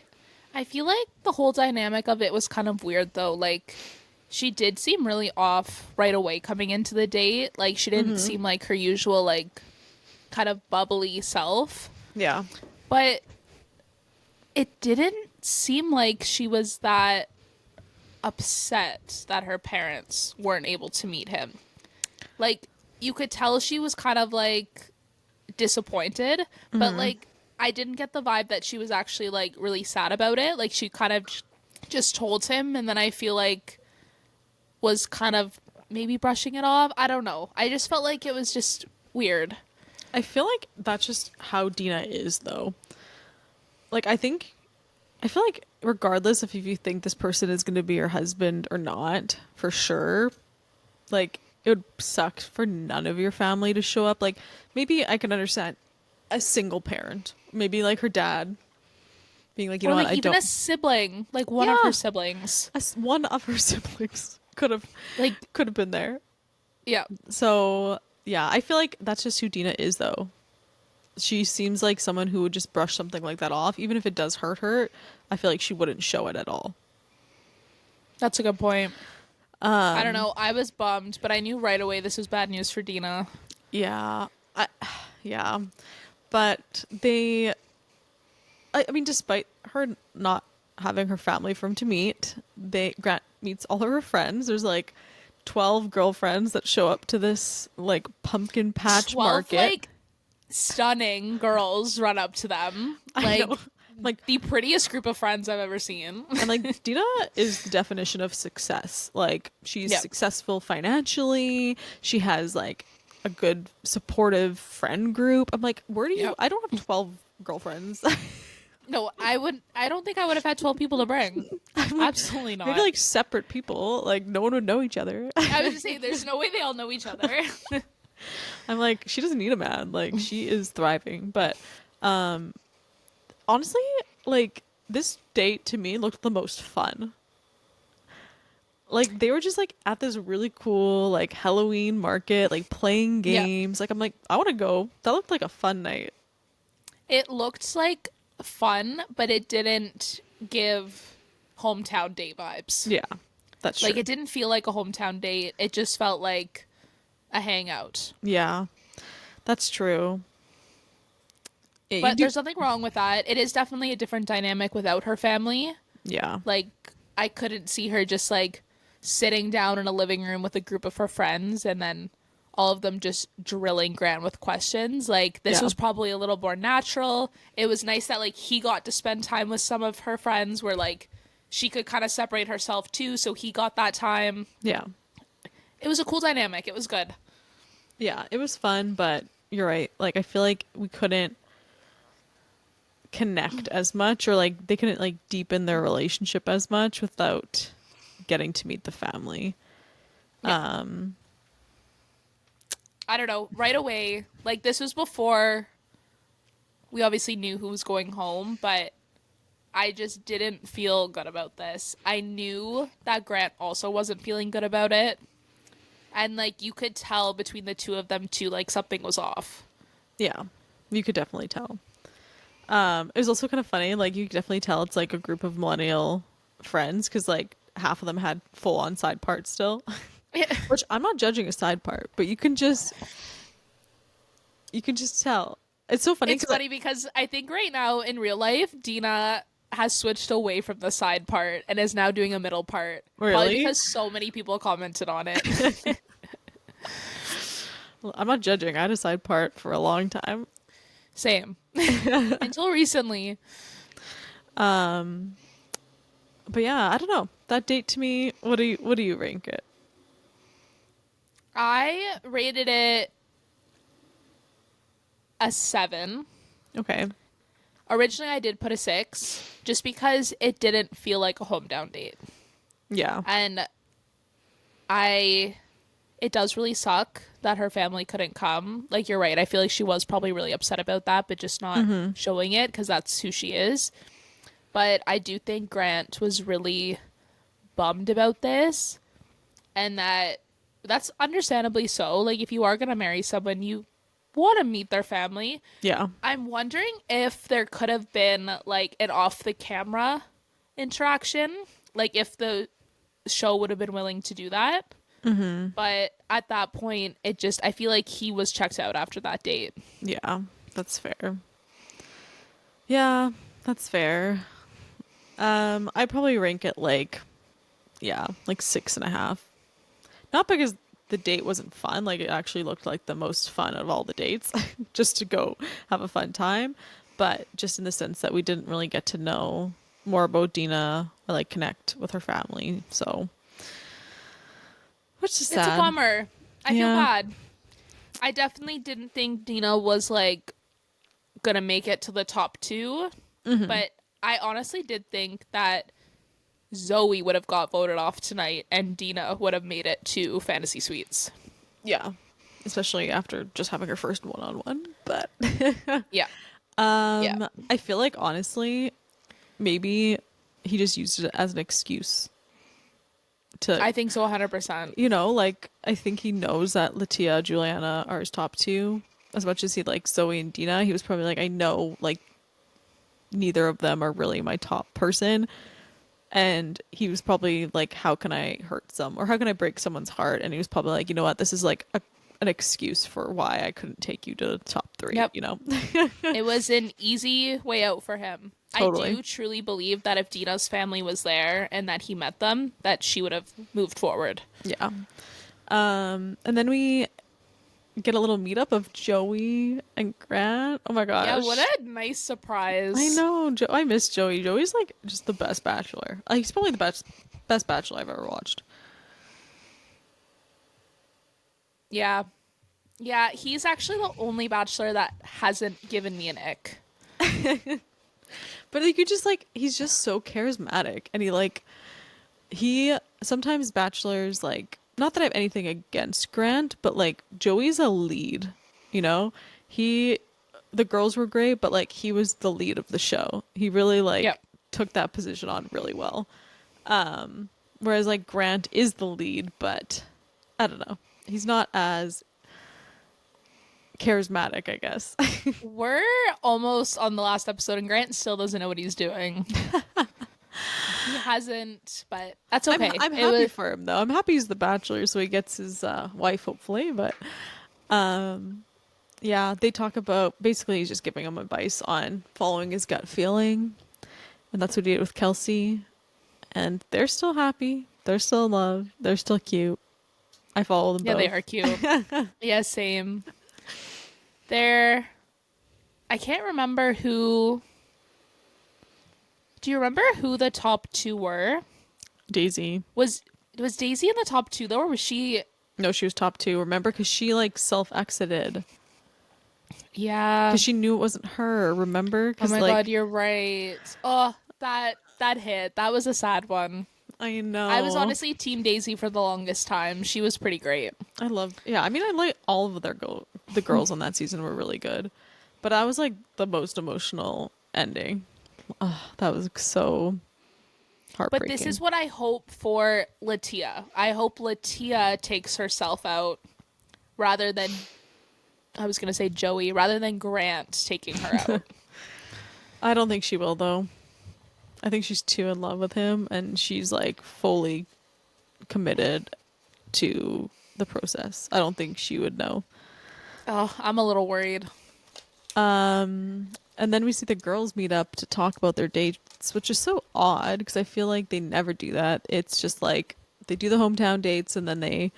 I feel like the whole dynamic of it was kind of weird though. Like she did seem really off right away coming into the date. Like she didn't seem like her usual like kind of bubbly self. Yeah. But it didn't seem like she was that upset that her parents weren't able to meet him. Like you could tell she was kind of like disappointed, but like I didn't get the vibe that she was actually like really sad about it. Like she kind of just told him and then I feel like was kind of maybe brushing it off. I don't know. I just felt like it was just weird. I feel like that's just how Dina is though. Like I feel like regardless of if you think this person is going to be your husband or not, for sure, like it would suck for none of your family to show up. Like maybe I can understand a single parent, maybe like her dad being like, you Or know what, like I even don't. a sibling, like one of Yeah, her siblings. one of her siblings Like could have been there. yeah. So yeah, I feel like that's just who Dina is though. She seems like someone who would just brush something like that off, even if it does hurt her. I feel like she wouldn't show it at all. That's a good point. I don't know. I was bummed, but I knew right away this was bad news for Dina. Yeah, yeah, but I mean, despite her not having her family for him to meet, Grant meets all of her friends. There's like 12 girlfriends that show up to this like pumpkin patch 12 market. like stunning girls run up to them. I know, Like like, the prettiest group of friends I've ever seen. and like Dina is the definition of success. Like she's Yep. successful financially. She has like a good supportive friend group. I'm like, where do you? Yep. I don't have 12 girlfriends. No, I don't think I would have had 12 people to bring. Absolutely not. Maybe like separate people. Like no one would know each other. I was just saying there's no way they all know each other. I'm like, she doesn't need a man. Like she is thriving. But honestly, like this date to me looked the most fun. Like they were just like at this really cool like Halloween market, like playing Yeah. games. Like I'm like, I want to go. That looked like a fun night. It looked like fun, but it didn't give hometown date vibes. Yeah, that's Like true. it didn't feel like a hometown date. It just felt like a hangout. Yeah, that's true. Yeah, you But do. there's nothing wrong with that. It is definitely a different dynamic without her family. Yeah, Like I couldn't see her just like sitting down in a living room with a group of her friends and then all of them just drilling Grant with questions. Like this yeah, was probably a little more natural. It was nice that like he got to spend time with some of her friends where like she could kind of separate herself too, so he got that time. yeah, It was a cool dynamic. It was good. yeah. It was fun, but you're right. Like I feel like we couldn't connect as much, or like they couldn't like deepen their relationship as much without getting to meet the family. Yeah. I don't know, right away, like this was before we obviously knew who was going home, but I just didn't feel good about this. I knew that Grant also wasn't feeling good about it. And like you could tell between the two of them too, like something was off. Yeah, you could definitely tell. It was also kind of funny. Like you could definitely tell it's like a group of millennial friends because like half of them had full on side parts still. Which I'm not judging a side part, but you can just tell. It's so funny It's because funny because I think right now in real life, Dina has switched away from the side part and is now doing a middle part. Probably really, because so many people commented on it. well, I'm not judging. I had a side part for a long time. Same. Until recently. But yeah, I don't know. That date to me, what do you rank it? I rated it a 7. Okay. Originally, I did put a 6 just because it didn't feel like a home down date. Yeah. And I, it does really suck that her family couldn't come. Like, you're right. I feel like she was probably really upset about that, but just not showing it because that's who she is. But I do think Grant was really bummed about this and that's understandably so. Like, if you are going to marry someone, you want to meet their family. Yeah. I'm wondering if there could have been like an off the camera interaction, like if the show would have been willing to do that. But at that point, it just, I feel like he was checked out after that date. Yeah. That's fair. Yeah, that's fair. I probably rank it like, yeah, like 6.5. Not because the date wasn't fun, like it actually looked like the most fun of all the dates, just to go have a fun time, but just in the sense that we didn't really get to know more about Dina or like connect with her family. So, which is It's a sad. bummer. I feel Yeah. bad. I definitely didn't think Dina was like gonna make it to the top two, but I honestly did think that Zoe would have got voted off tonight and Dina would have made it to Fantasy Suites. Yeah. Especially after just having her first one-on-one, but Yeah. Yeah. I feel like honestly, maybe he just used it as an excuse to, I think so 100%. like I think he knows that Latia, Juliana are his top two. As much as he likes Zoe and Dina, he was probably like, I know like neither of them are really my top person. And he was probably like, how can I hurt some, or how can I break someone's heart? And he was probably like, you know what, this is like an excuse for why I couldn't take you to the top three, Yep. It was an easy way out for him. I Totally. do truly believe that if Dina's family was there and that he met them, that she would have moved forward. Yeah. And then we get a little meetup of Joey and Grant. Oh my Yeah, gosh. what a nice I surprise. know. I miss Joey. Joey's like just the best bachelor. He's probably the best bachelor I've ever watched. Yeah. Yeah, he's actually the only bachelor that hasn't given me an ick. But like you just like he's just so charismatic, and he sometimes bachelors like, not that I have anything against Grant, but like Joey's a lead, you know? He the girls were great, but like he was the lead of the show. He really like Yep. took that position on really well. Whereas like Grant is the lead, but I don't know. He's not as charismatic, I guess. We're almost on the last episode, and Grant still doesn't know what he's doing. He hasn't, but that's okay. I'm It happy was for him though. I'm happy he's the bachelor, so he gets his wife hopefully. But um, yeah, they talk about basically he's just giving him advice on following his gut feeling, and that's what he did with Kelsey. And they're still happy. They're still in love. They're still cute. I follow them yeah, they both. are cute. Yeah, same. They're I can't remember who. Do you remember who the top two were? Daisy. Was Daisy in the top two though, or was she? No, she was top two. Remember, because she like self exited Yeah. because she knew it wasn't her. Remember, Oh because my like god, you're right. Oh, that hit. That was a sad one. I I was know. honestly Team Daisy for the longest time. She was pretty great. I love. Yeah, I mean, I like all of the girls on that season were really good, but I was like the most emotional ending. That was so But this is heartbreaking. what I hope for Latia. I hope Latia takes herself out rather than I was gonna say Joey, rather than Grant taking her out. I don't think she will though. I think she's too in love with him, and she's like fully committed to the process. I don't think she would know. Oh, I'm a little worried. And then we see the girls meet up to talk about their dates, which is so odd because I feel like they never do that. It's just like they do the hometown dates and then they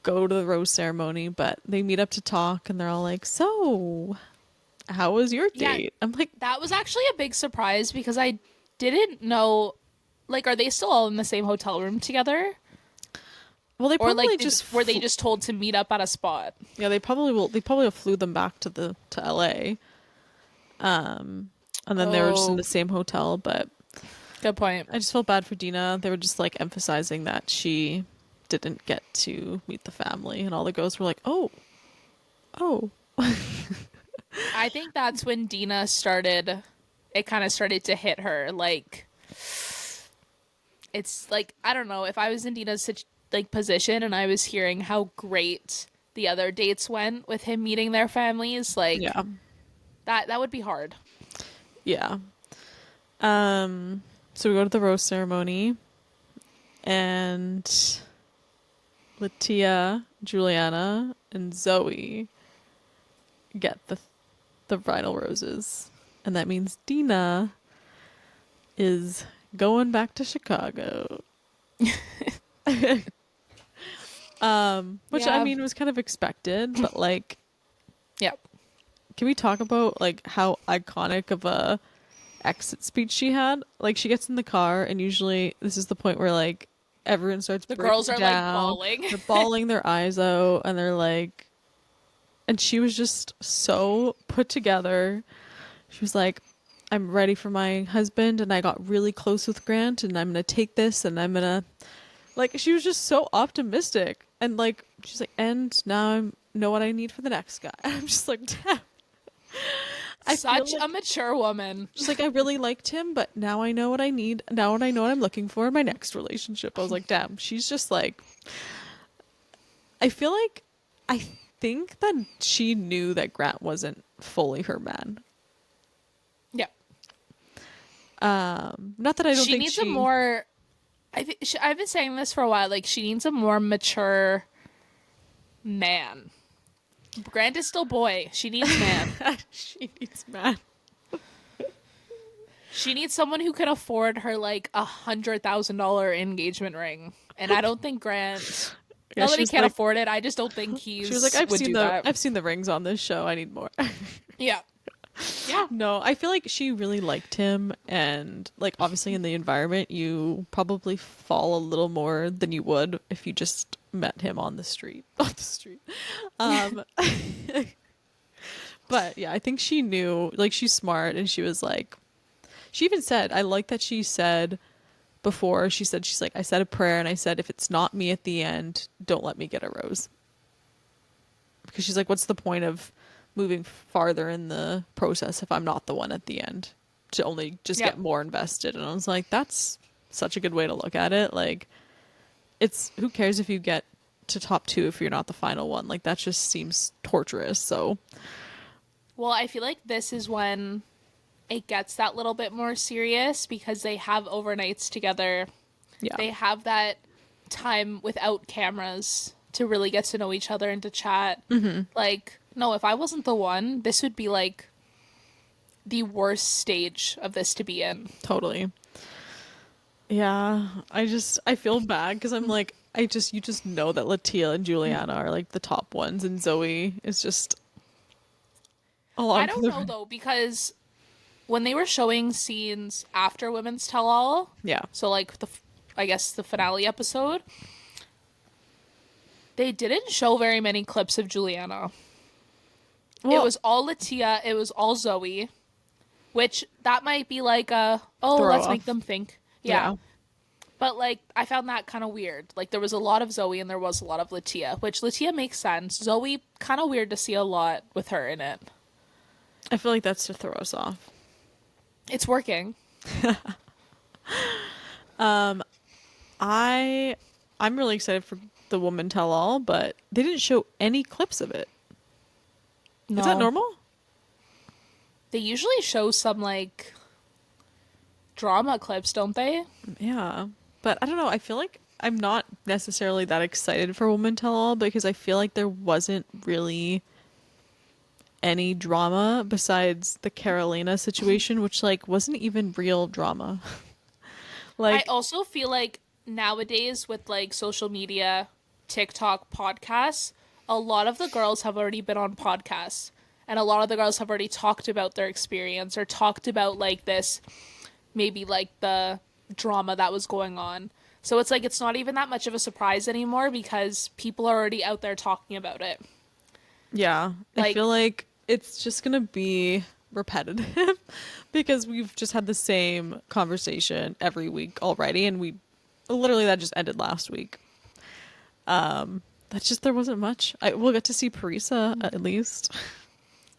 go to the rose ceremony, but they meet up to talk and they're all like, "So, how was your Yeah, date?" I'm like, that was actually a big surprise because I didn't know. Like, are they still all in the same hotel room together, "Well, they or probably like just were they just told to meet up at a spot? yeah, they probably will. They probably flew them back to the to LA, and then they were just in the Oh, same hotel, but good point. I just felt bad for Dina. They were just like emphasizing that she didn't get to meet the family, and all the girls were like, "Oh, oh." I think that's when Dina started. It kind of started to hit her. Like, it's like I don't know if I was in Dina's like position and I was hearing how great the other dates went with him meeting their families. Like Yeah, that would be hard. yeah. So we go to the rose ceremony, and Latia, Juliana, and Zoe get the bridal roses, and that means Dina is going back to Chicago. Which I Yeah. mean was kind of expected, but like, Yep. can we talk about like how iconic of a exit speech she had? Like she gets in the car and usually this is the point where like everyone starts The girls breaking are like down. bawling. They're bawling their eyes out and they're like and she was just so put together. She was like, I'm ready for my husband and I got really close with Grant and I'm gonna take this and I'm gonna like she was just so optimistic and like she's like and now I know what I need for the next guy. I'm just like damn. I feel Such like a mature woman. she's like I really liked him, but now I know what I need. Now I know what I'm looking for in my next relationship. I was like, damn, she's just like I feel like I think that she knew that Grant wasn't fully her man. Yeah. Not that I don't She think needs a she more I've been saying this for a while. Like she needs a more mature man. Grant is still boy. She needs man. she needs man. She needs someone who can afford her like $100,000 engagement ring. And I don't think Grant. Yeah, Not that she he was can't like afford it. I just don't think she was like he's would do that. I've seen the rings on this show. I need more. Yeah. Yeah. No, I feel like she really liked him and like obviously in the environment you probably fall a little more than you would if you just met him on the street. On the street. Um but yeah, I think she knew like she's smart and she was like she even said I like that she said before she said she's like I said a prayer and I said if it's not me at the end, don't let me get a rose. Because she's like what's the point of moving farther in the process if I'm not the one at the end to only just Yeah. get more invested. And I was like, that's such a good way to look at it. Like, it's who cares if you get to top two if you're not the final one? Like, that just seems torturous. So, Well, I feel like this is when it gets that little bit more serious because they have overnights together. yeah. They have that time without cameras to really get to know each other and to chat. Like, no, if I wasn't the one, this would be like the worst stage of this to be in. Totally. Yeah, I feel bad because I'm like you just know that Latia and Juliana are like the top ones, and Zoe is just I along for don't know the though, because when they were showing scenes after Women's Tell All, yeah. so like I guess the finale episode, they didn't show very many clips of Juliana. It Well, was all Latia, it was all Zoe, which that might be like oh, throw let's make off. them think. Yeah. Yeah, But like I found that kind of weird. Like there was a lot of Zoe and there was a lot of Latia, which Latia makes sense. Zoe kind of weird to see a lot with her in it. I feel like that's to throw us off. It's working. I I'm really excited for the Woman Tell All, but they didn't show any clips of it. Is that No. normal? They usually show some like drama clips, don't they? Yeah, but I don't know. I feel like I'm not necessarily that excited for Woman Tell All because I feel like there wasn't really any drama besides the Carolina situation, which like wasn't even real drama. I Like, also feel like nowadays with like social media, TikTok, podcasts, a lot of the girls have already been on podcasts and a lot of the girls have already talked about their experience or talked about like this maybe like the drama that was going on. So it's like it's not even that much of a surprise anymore because people are already out there talking about it. yeah, I Like feel like it's just gonna be repetitive because we've just had the same conversation every week already, and we literally that just ended last week. That's just there wasn't much. We'll get to see Parisa at least.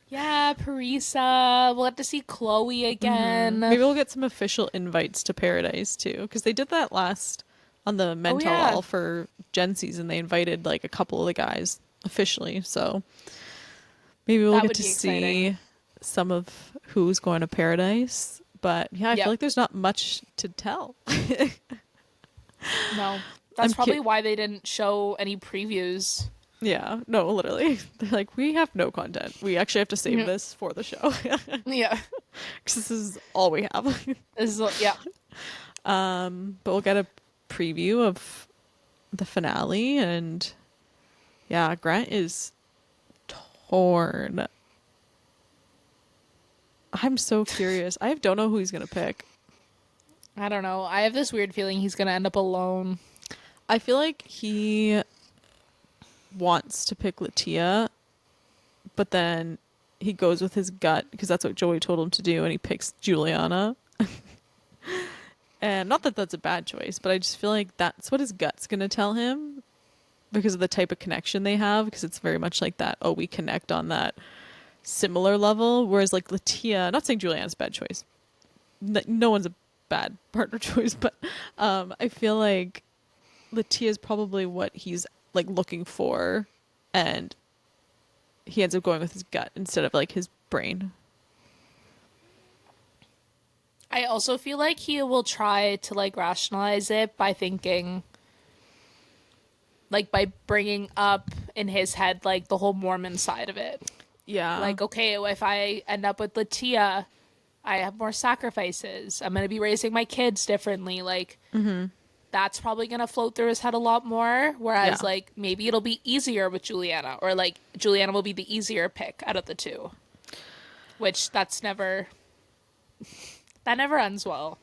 yeah, Parisa. We'll have to see Chloe again. Maybe we'll get some official invites to Paradise too, because they did that last on the Oh Men Tell yeah, All for Gen season. They invited like a couple of the guys officially, so maybe we'll that get would to be exciting. see some of who's going to Paradise. But yeah, I feel Yep. like there's not much to tell. No, I'm that's ki- probably why they didn't show any previews. Yeah, no, literally. They're like, we have no content. We actually have to save Yeah. this for the show Yeah. because this is all we have. This is yeah. But we'll get a preview of the finale, and yeah, Grant is torn. I'm so curious. I don't know who he's gonna pick. I don't know. I have this weird feeling he's gonna end up alone. I feel like he wants to pick Latia, but then he goes with his gut because that's what Joey told him to do, and he picks Juliana. And not that that's a bad choice, but I just feel like that's what his gut's gonna tell him because of the type of connection they have. Because it's very much like that. Oh, we connect on that similar level. Whereas like Latia, not saying Juliana's a bad choice. No one's a bad partner choice, but I feel like Latia is probably what he's like looking for, and he ends up going with his gut instead of like his brain. I also feel like he will try to like rationalize it by thinking like by bringing up in his head like the whole Mormon side of it. Yeah. Like, okay, if I end up with Latia, I have more sacrifices. I'm gonna be raising my kids differently. Like that's probably gonna float through his head a lot more. Yeah. Whereas like maybe it'll be easier with Juliana, or like Juliana will be the easier pick out of the two. Which that never ends well.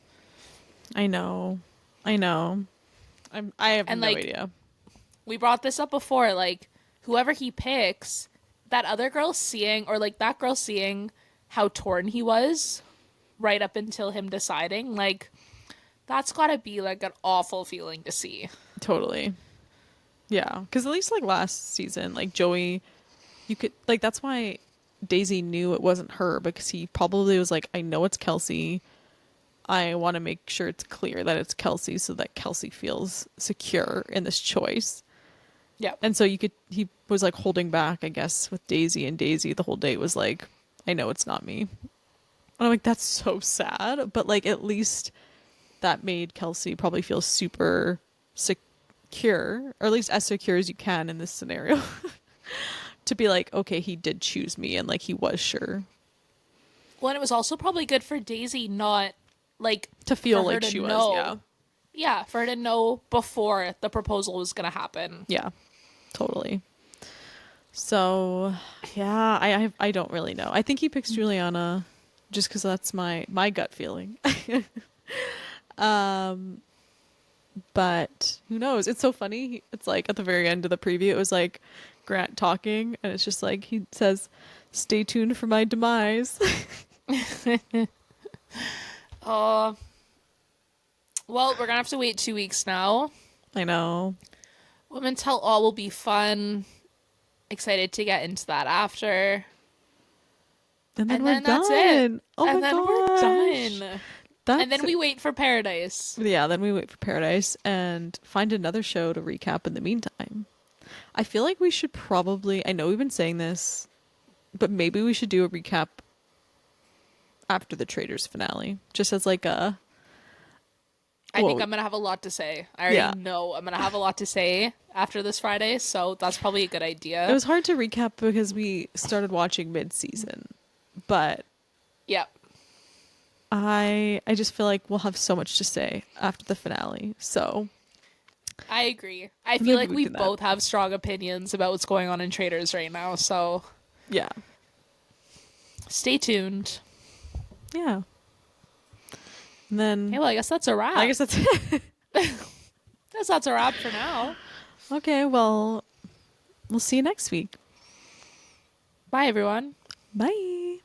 I know. I know. I have And no like idea. we brought this up before, like whoever he picks, that other girl seeing or like that girl seeing how torn he was right up until him deciding, like that's gotta be like an awful feeling to see. Totally. Yeah. Because at least like last season, like Joey, you could like that's why Daisy knew it wasn't her because he probably was like, I know it's Kelsey. I want to make sure it's clear that it's Kelsey so that Kelsey feels secure in this choice. Yeah. And so he was like holding back, I guess, with Daisy, and Daisy the whole date was like, I know it's not me. And I'm like, that's so sad. But like, at least that made Kelsey probably feel super secure, or at least as secure as you can in this scenario. To be like, okay, he did choose me, and like he was sure. Well, and it was also probably good for Daisy not like To feel for her like to she was, yeah. know. Yeah, for her to know before the proposal was gonna happen. Yeah, totally. So, yeah, I don't really know. I think he picks Juliana just because that's my gut feeling. But who knows? It's so funny. It's like at the very end of the preview, it was like Grant talking, and it's just like he says, "Stay tuned for my demise." Uh, well, we're gonna have to wait 2 weeks now. I know. Women Tell All will be fun. Excited to get into that after. And then And we're then that's it. done. Oh And my then we're gosh. done. And That's then we wait for Paradise. Yeah, then we wait for Paradise and find another show to recap in the meantime. I feel like we should probably, I know we've been saying this, but maybe we should do a recap after the Traitors finale, just as like a, I think well, I'm gonna have a lot to say. I yeah. already know I'm gonna have a lot to say after this Friday, so that's probably a good It idea. was hard to recap because we started watching mid-season, but Yep. I just feel like we'll have so much to say after the finale. So I agree. I feel maybe like we we can that. both have strong opinions about what's going on in Traders right now, so Yeah. stay tuned. Yeah. And then Okay, well, I guess that's a wrap. I guess that's it. Guess that's a wrap for now. Okay, well, we'll see you next week. Bye, everyone. Bye.